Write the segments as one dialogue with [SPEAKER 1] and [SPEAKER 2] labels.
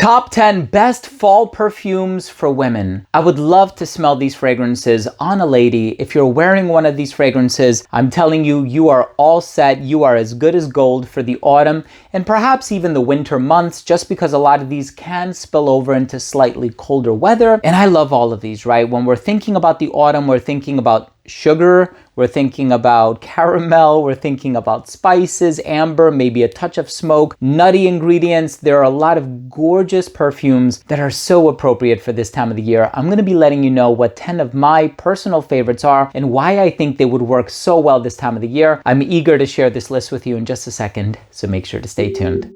[SPEAKER 1] Top 10 best fall perfumes for women. I would love to smell these fragrances on a lady. If you're wearing one of these fragrances, I'm telling you, you are all set. You are as good as gold for the autumn and perhaps even the winter months, just because a lot of these can spill over into slightly colder weather. And I love all of these, right? When we're thinking about the autumn, we're thinking about sugar, we're thinking about caramel, we're thinking about spices, amber, maybe a touch of smoke, nutty ingredients. There are a lot of gorgeous perfumes that are so appropriate for this time of the year. I'm going to be letting you know what 10 of my personal favorites are and why I think they would work so well this time of the year. I'm eager to share this list with you in just a second, so make sure to stay tuned.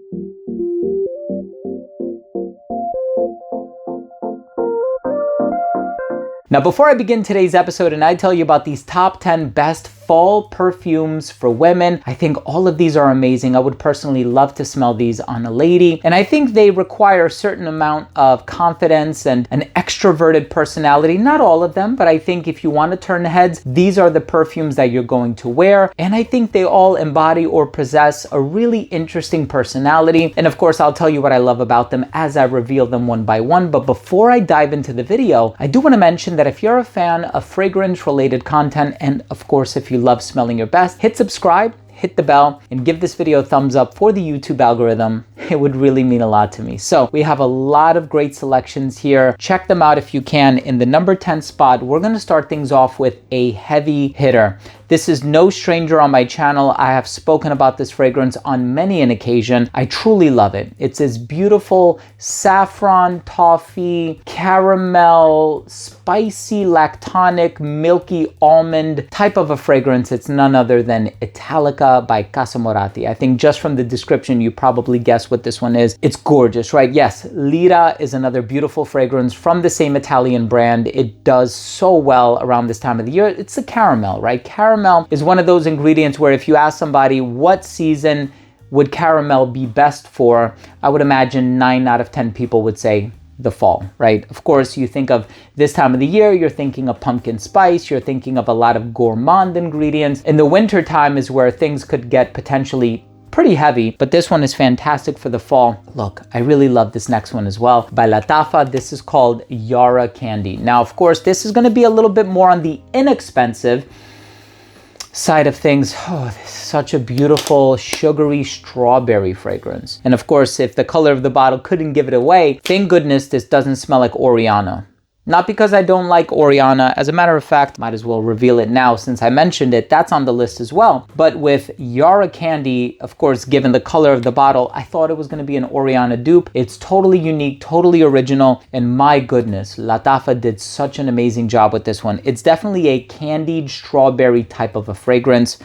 [SPEAKER 1] Now, before I begin today's episode and I tell you about these top 10 best fall perfumes for women, I think all of these are amazing. I would personally love to smell these on a lady. And I think they require a certain amount of confidence and an extroverted personality. Not all of them, but I think if you want to turn heads, these are the perfumes that you're going to wear. And I think they all embody or possess a really interesting personality. And of course, I'll tell you what I love about them as I reveal them one by one. But before I dive into the video, I do want to mention that if you're a fan of fragrance-related content, and of course, if you love smelling your best, hit subscribe, hit the bell, and give this video a thumbs up for the YouTube algorithm. It would really mean a lot to me. So we have a lot of great selections here. Check them out if you can. In the number 10 spot, we're going to start things off with a heavy hitter. This is no stranger on my channel. I have spoken about this fragrance on many an occasion. I truly love it. It's this beautiful saffron, toffee, caramel, spicy, lactonic, milky almond type of a fragrance. It's none other than Italica by Casa Moratti. I think just from the description, you probably guess what this one is. It's gorgeous, right? Yes, Lira is another beautiful fragrance from the same Italian brand. It does so well around this time of the year. It's the caramel, right? Caramel is one of those ingredients where if you ask somebody what season would caramel be best for, I would imagine 9 out of 10 people would say the fall, right? Of course, you think of this time of the year, you're thinking of pumpkin spice, you're thinking of a lot of gourmand ingredients. In the winter time is where things could get potentially pretty heavy, but this one is fantastic for the fall. Look, I really love this next one as well. By Lattafa, this is called Yara Candy. Now, of course, this is gonna be a little bit more on the inexpensive side of things. Oh, this is such a beautiful sugary strawberry fragrance. And of course, if the color of the bottle couldn't give it away, thank goodness this doesn't smell like Oriana. Not because I don't like Oriana. As a matter of fact, might as well reveal it now since I mentioned it. That's on the list as well. But with Yara Candy, of course, given the color of the bottle, I thought it was going to be an Oriana dupe. It's totally unique, totally original. And my goodness, Lattafa did such an amazing job with this one. It's definitely a candied strawberry type of a fragrance.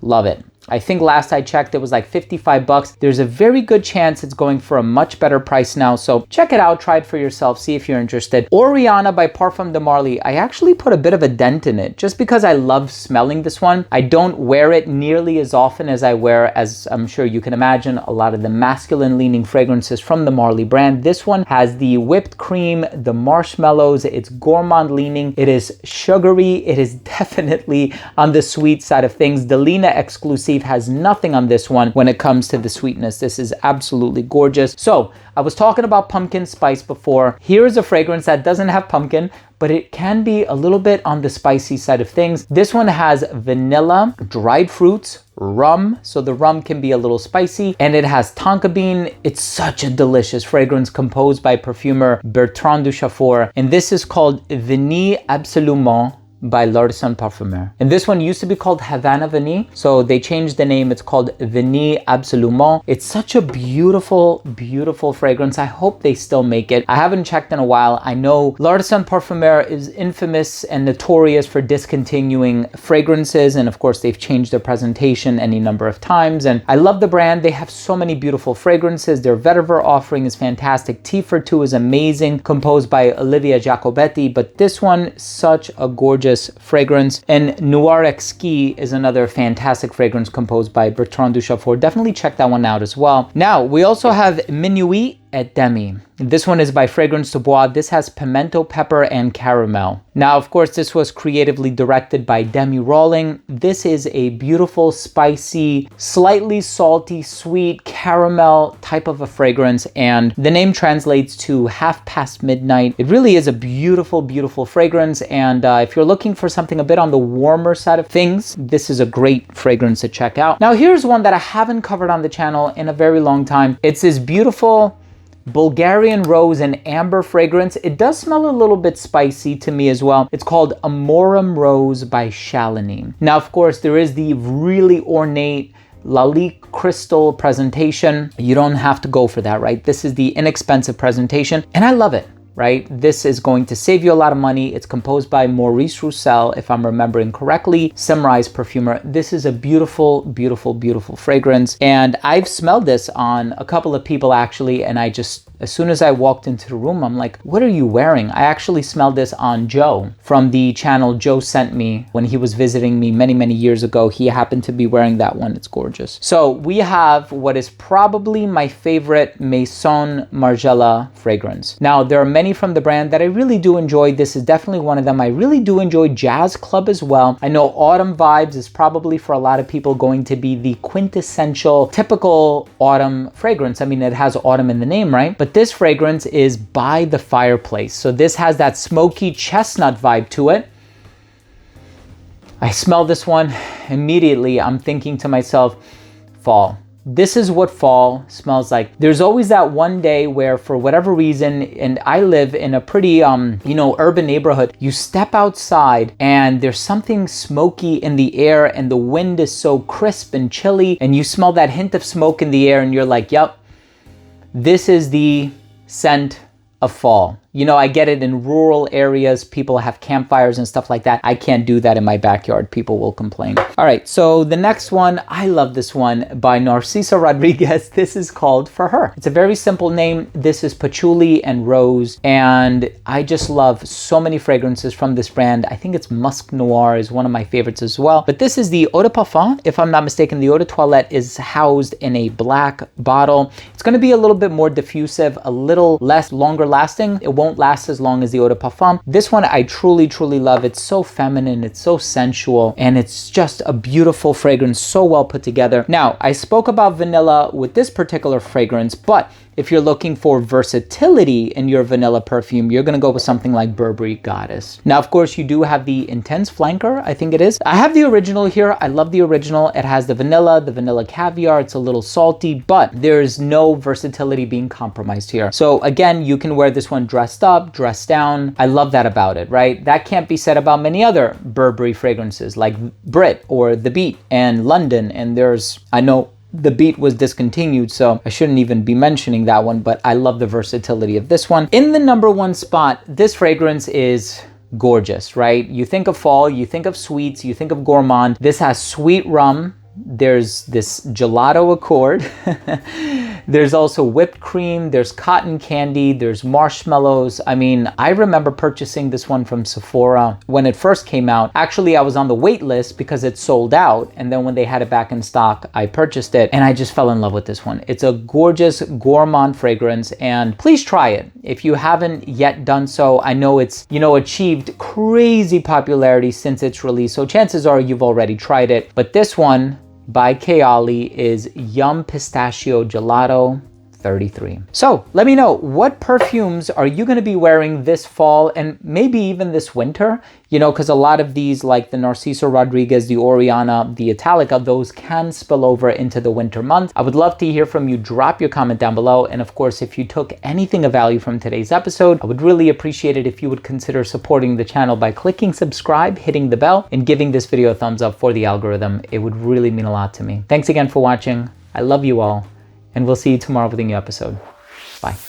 [SPEAKER 1] Love it. I think last I checked, it was like 55 bucks. There's a very good chance it's going for a much better price now. So check it out, try it for yourself, see if you're interested. Oriana by Parfums de Marly. I actually put a bit of a dent in it just because I love smelling this one. I don't wear it nearly as often as I wear, as I'm sure you can imagine, a lot of the masculine leaning fragrances from the Marly brand. This one has the whipped cream, the marshmallows, it's gourmand leaning, it is sugary, it is definitely on the sweet side of things. The Lina exclusive has nothing on this one when it comes to the sweetness. This is absolutely gorgeous. So I was talking about pumpkin spice before. Here is a fragrance that doesn't have pumpkin, but it can be a little bit on the spicy side of things. This one has vanilla, dried fruits, rum, so the rum can be a little spicy, and it has tonka bean. It's such a delicious fragrance composed by perfumer Bertrand Duchaufour, and this is called Vanille Absolument by L'Artisan Parfumeur. And this one used to be called Havana Vanille, so they changed the name. It's called Vanille Absolument. It's such a beautiful, beautiful fragrance. I hope they still make it. I haven't checked in a while. I know L'Artisan Parfumeur is infamous and notorious for discontinuing fragrances, and of course they've changed their presentation any number of times, and I love the brand. They have so many beautiful fragrances. Their vetiver offering is fantastic. Tea for Two is amazing, composed by Olivia Jacobetti, but this one, such a gorgeous fragrance. And Noir Exquis is another fantastic fragrance composed by Bertrand Duchaufour. Definitely check that one out as well. Now, we also have Minuit et Demi. This one is by Fragrance du Bois. This has pimento pepper and caramel. Now, of course, this was creatively directed by Demi Rawling. This is a beautiful, spicy, slightly salty, sweet caramel type of a fragrance, and the name translates to half past midnight. It really is a beautiful, beautiful fragrance, and if you're looking for something a bit on the warmer side of things, this is a great fragrance to check out. Now, here's one that I haven't covered on the channel in a very long time. It's this beautiful Bulgarian rose and amber fragrance. It does smell a little bit spicy to me as well. It's called Amorum Rose by Chalini. Now, of course, there is the really ornate Lalique crystal presentation. You don't have to go for that, right? This is the inexpensive presentation, and I love it. Right? This is going to save you a lot of money. It's composed by Maurice Roussel, if I'm remembering correctly, Simrise perfumer. This is a beautiful, beautiful, beautiful fragrance. And I've smelled this on a couple of people actually, and I just, as soon as I walked into the room, I'm like, what are you wearing? I actually smelled this on Joe from the channel Joe Sent Me when he was visiting me many, many years ago. He happened to be wearing that one. It's gorgeous. So we have what is probably my favorite Maison Margiela fragrance. Now, there are many from the brand that I really do enjoy. This is definitely one of them. I really do enjoy Jazz Club as well. I know Autumn Vibes is probably for a lot of people going to be the quintessential, typical autumn fragrance. I mean, it has autumn in the name, right? But this fragrance is By the Fireplace. So this has that smoky chestnut vibe to it. I smell this one immediately. I'm thinking to myself, fall. This is what fall smells like. There's always that one day where, for whatever reason, and I live in a pretty, urban neighborhood, you step outside and there's something smoky in the air and the wind is so crisp and chilly and you smell that hint of smoke in the air and you're like, yep, this is the scent of fall. You know, I get it in rural areas, people have campfires and stuff like that. I can't do that in my backyard. People will complain. All right, so the next one, I love this one by Narciso Rodriguez. This is called For Her. It's a very simple name. This is patchouli and rose, and I just love so many fragrances from this brand. I think it's Musk Noir is one of my favorites as well. But this is the Eau de Parfum. If I'm not mistaken, the Eau de Toilette is housed in a black bottle. It's going to be a little bit more diffusive, a little less longer lasting. It won't last as long as the Eau de Parfum. This one I truly, truly love. It's so feminine, it's so sensual, and it's just a beautiful fragrance, so well put together. Now, I spoke about vanilla with this particular fragrance, but if you're looking for versatility in your vanilla perfume, you're gonna go with something like Burberry Goddess. Now, of course, you do have the Intense Flanker, I think it is. I have the original here. I love the original. It has the vanilla caviar. It's a little salty, but there's no versatility being compromised here. So again, you can wear this one dressed up, dressed down. I love that about it, right? That can't be said about many other Burberry fragrances like Brit or The Beat and London. And there's, I know, The Beat was discontinued, so I shouldn't even be mentioning that one, but I love the versatility of this one. In the number one spot, this fragrance is gorgeous, right? You think of fall, you think of sweets, you think of gourmand. This has sweet rum. There's this gelato accord. There's also whipped cream, there's cotton candy, there's marshmallows. I mean, I remember purchasing this one from Sephora when it first came out. Actually, I was on the wait list because it sold out. And then when they had it back in stock, I purchased it and I just fell in love with this one. It's a gorgeous gourmand fragrance and please try it. If you haven't yet done so, I know it's, achieved crazy popularity since its release. So chances are you've already tried it. But this one, by Kayali, is Yum Pistachio Gelato 33. So let me know, what perfumes are you going to be wearing this fall and maybe even this winter? Because a lot of these, like the Narciso Rodriguez, the Oriana, the Italica, those can spill over into the winter months. I would love to hear from you. Drop your comment down below. And of course, if you took anything of value from today's episode, I would really appreciate it if you would consider supporting the channel by clicking subscribe, hitting the bell, and giving this video a thumbs up for the algorithm. It would really mean a lot to me. Thanks again for watching. I love you all. And we'll see you tomorrow with a new episode. Bye.